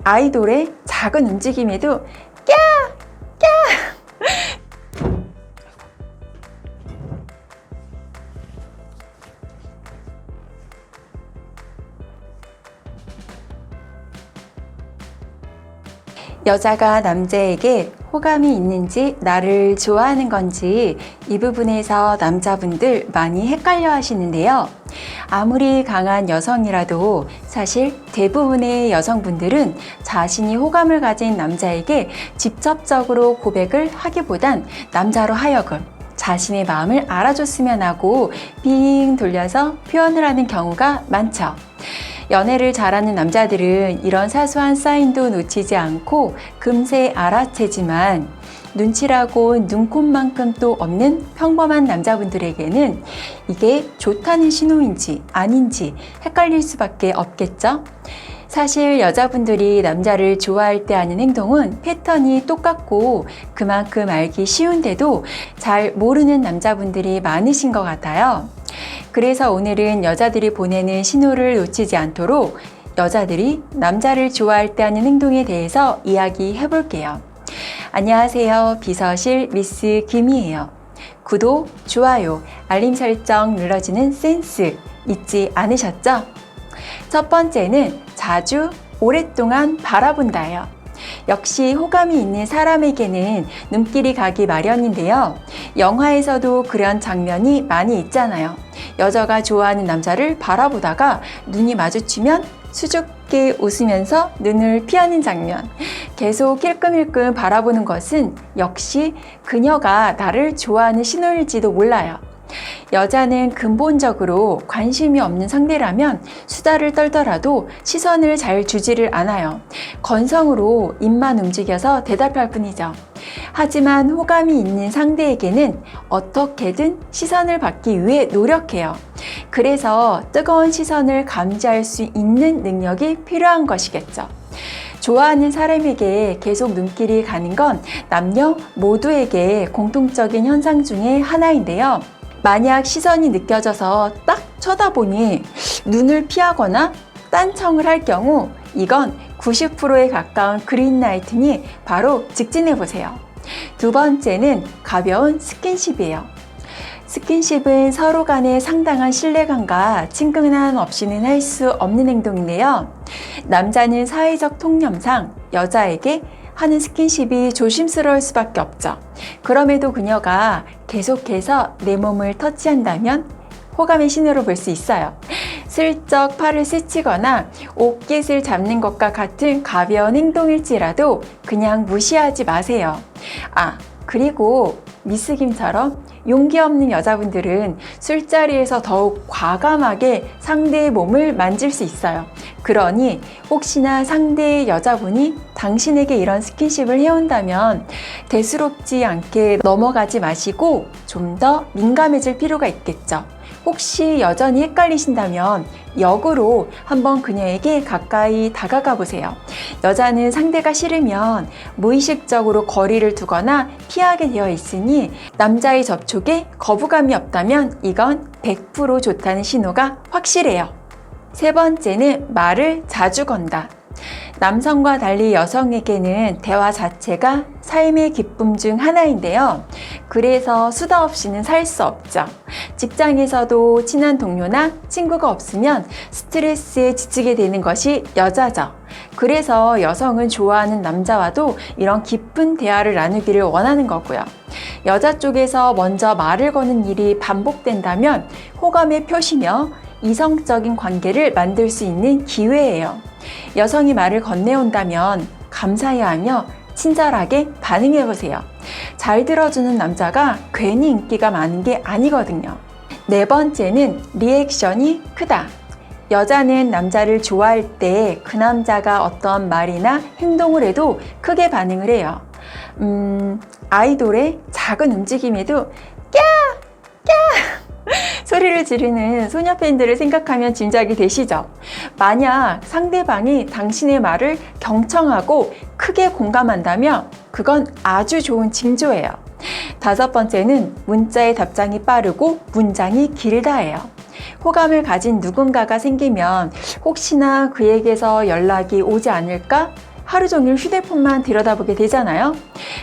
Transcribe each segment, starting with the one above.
아이돌의 작은 움직임에도 꺄! 꺄! 여자가 남자에게 호감이 있는지 나를 좋아하는 건지 이 부분에서 남자분들 많이 헷갈려 하시는데요. 아무리 강한 여성이라도 사실 대부분의 여성분들은 자신이 호감을 가진 남자에게 직접적으로 고백을 하기보단 남자로 하여금 자신의 마음을 알아줬으면 하고 빙 돌려서 표현을 하는 경우가 많죠. 연애를 잘하는 남자들은 이런 사소한 사인도 놓치지 않고 금세 알아채지만 눈치라고 눈꼽만큼도 없는 평범한 남자분들에게는 이게 좋다는 신호인지 아닌지 헷갈릴 수밖에 없겠죠? 사실 여자분들이 남자를 좋아할 때 하는 행동은 패턴이 똑같고 그만큼 알기 쉬운데도 잘 모르는 남자분들이 많으신 것 같아요. 그래서 오늘은 여자들이 보내는 신호를 놓치지 않도록 여자들이 남자를 좋아할 때 하는 행동에 대해서 이야기해 볼게요. 안녕하세요. 비서실 미스 김이에요. 구독, 좋아요, 알림 설정 눌러주는 센스 잊지 않으셨죠? 첫 번째는 자주 오랫동안 바라본다예요. 역시 호감이 있는 사람에게는 눈길이 가기 마련인데요. 영화에서도 그런 장면이 많이 있잖아요. 여자가 좋아하는 남자를 바라보다가 눈이 마주치면 수줍게 웃으면서 눈을 피하는 장면. 계속 힐끔힐끔 바라보는 것은 역시 그녀가 나를 좋아하는 신호일지도 몰라요. 여자는 근본적으로 관심이 없는 상대라면 수다를 떨더라도 시선을 잘 주지를 않아요. 건성으로 입만 움직여서 대답할 뿐이죠. 하지만 호감이 있는 상대에게는 어떻게든 시선을 받기 위해 노력해요. 그래서 뜨거운 시선을 감지할 수 있는 능력이 필요한 것이겠죠. 좋아하는 사람에게 계속 눈길이 가는 건 남녀 모두에게 공통적인 현상 중에 하나인데요. 만약 시선이 느껴져서 딱 쳐다보니 눈을 피하거나 딴청을 할 경우 이건 90%에 가까운 그린라이트니 바로 직진해보세요. 두 번째는 가벼운 스킨십이에요. 스킨십은 서로 간의 상당한 신뢰감과 친근함 없이는 할 수 없는 행동인데요. 남자는 사회적 통념상 여자에게 하는 스킨십이 조심스러울 수밖에 없죠. 그럼에도 그녀가 계속해서 내 몸을 터치한다면 호감의 신호로 볼 수 있어요. 슬쩍 팔을 스치거나 옷깃을 잡는 것과 같은 가벼운 행동일지라도 그냥 무시하지 마세요. 그리고 미스 김처럼 용기 없는 여자분들은 술자리에서 더욱 과감하게 상대의 몸을 만질 수 있어요. 그러니 혹시나 상대의 여자분이 당신에게 이런 스킨십을 해온다면 대수롭지 않게 넘어가지 마시고 좀 더 민감해질 필요가 있겠죠. 혹시 여전히 헷갈리신다면 역으로 한번 그녀에게 가까이 다가가 보세요. 여자는 상대가 싫으면 무의식적으로 거리를 두거나 피하게 되어 있으니 남자의 접촉에 거부감이 없다면 이건 100% 좋다는 신호가 확실해요. 세 번째는 말을 자주 건다. 남성과 달리 여성에게는 대화 자체가 삶의 기쁨 중 하나인데요. 그래서 수다 없이는 살 수 없죠. 직장에서도 친한 동료나 친구가 없으면 스트레스에 지치게 되는 것이 여자죠. 그래서 여성은 좋아하는 남자와도 이런 깊은 대화를 나누기를 원하는 거고요. 여자 쪽에서 먼저 말을 거는 일이 반복된다면 호감의 표시며 이성적인 관계를 만들 수 있는 기회예요. 여성이 말을 건네온다면 감사해하며 친절하게 반응해보세요. 잘 들어주는 남자가 괜히 인기가 많은 게 아니거든요. 네 번째는 리액션이 크다. 여자는 남자를 좋아할 때 그 남자가 어떤 말이나 행동을 해도 크게 반응을 해요. 아이돌의 작은 움직임에도 꺄! 꺄! 소리를 지르는 소녀 팬들을 생각하면 짐작이 되시죠? 만약 상대방이 당신의 말을 경청하고 크게 공감한다면 그건 아주 좋은 징조예요. 다섯 번째는 문자의 답장이 빠르고 문장이 길다예요. 호감을 가진 누군가가 생기면 혹시나 그에게서 연락이 오지 않을까 하루 종일 휴대폰만 들여다보게 되잖아요.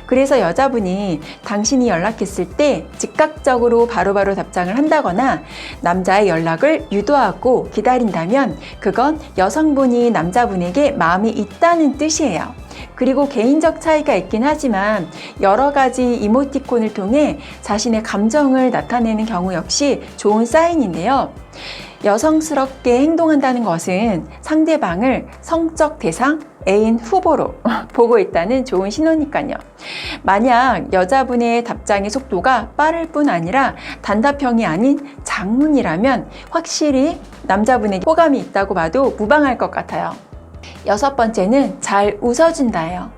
그래서 여자분이 당신이 연락했을 때 즉각적으로 바로바로 답장을 한다거나 남자의 연락을 유도하고 기다린다면 그건 여성분이 남자분에게 마음이 있다는 뜻이에요. 그리고 개인적 차이가 있긴 하지만 여러 가지 이모티콘을 통해 자신의 감정을 나타내는 경우 역시 좋은 사인인데요. 여성스럽게 행동한다는 것은 상대방을 성적 대상, 애인 후보로 보고 있다는 좋은 신호니까요. 만약 여자분의 답장의 속도가 빠를 뿐 아니라 단답형이 아닌 장문이라면 확실히 남자분에게 호감이 있다고 봐도 무방할 것 같아요. 6번째는 잘 웃어준다예요.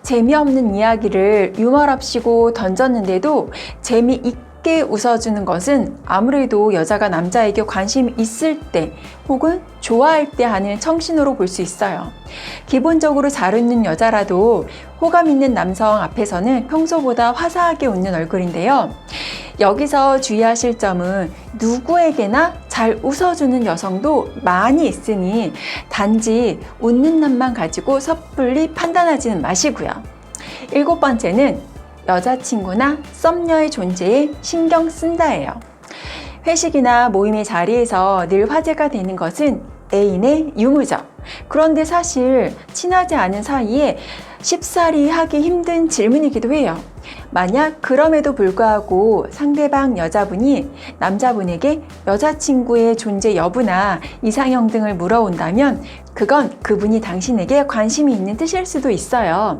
재미없는 이야기를 유머랍시고 던졌는데도 재미있게 웃어주는 것은 아무래도 여자가 남자에게 관심이 있을 때 혹은 좋아할 때 하는 청신호로 볼 수 있어요. 기본적으로 잘 웃는 여자라도 호감 있는 남성 앞에서는 평소보다 화사하게 웃는 얼굴인데요. 여기서 주의하실 점은 누구에게나 잘 웃어주는 여성도 많이 있으니 단지 웃는 낯만 가지고 섣불리 판단하지는 마시고요. 7번째는 여자친구나 썸녀의 존재에 신경 쓴다예요. 회식이나 모임의 자리에서 늘 화제가 되는 것은 애인의 유무죠. 그런데 사실 친하지 않은 사이에 쉽사리 하기 힘든 질문이기도 해요. 만약 그럼에도 불구하고 상대방 여자분이 남자분에게 여자친구의 존재 여부나 이상형 등을 물어온다면 그건 그분이 당신에게 관심이 있는 뜻일 수도 있어요.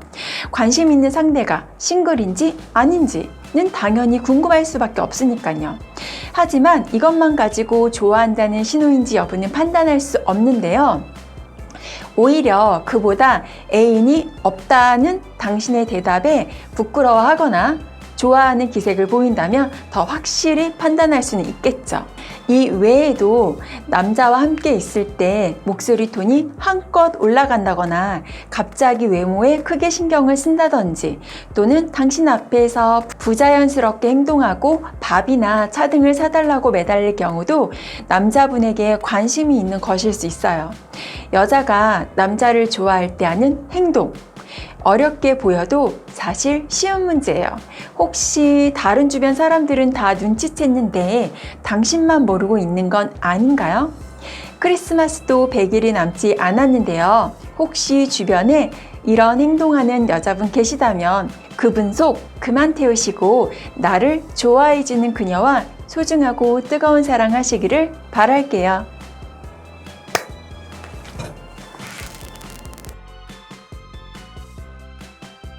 관심 있는 상대가 싱글인지 아닌지는 당연히 궁금할 수밖에 없으니까요. 하지만 이것만 가지고 좋아한다는 신호인지 여부는 판단할 수 없는데요. 오히려 그보다 애인이 없다는 당신의 대답에 부끄러워하거나 좋아하는 기색을 보인다면 더 확실히 판단할 수는 있겠죠. 이 외에도 남자와 함께 있을 때 목소리 톤이 한껏 올라간다거나 갑자기 외모에 크게 신경을 쓴다든지 또는 당신 앞에서 부자연스럽게 행동하고 밥이나 차 등을 사달라고 매달릴 경우도 남자분에게 관심이 있는 것일 수 있어요. 여자가 남자를 좋아할 때 하는 행동, 어렵게 보여도 사실 쉬운 문제예요. 혹시 다른 주변 사람들은 다 눈치챘는데 당신만 모르고 있는 건 아닌가요? 크리스마스도 100일이 남지 않았는데요. 혹시 주변에 이런 행동하는 여자분 계시다면 그분 속 그만 태우시고 나를 좋아해주는 그녀와 소중하고 뜨거운 사랑 하시기를 바랄게요.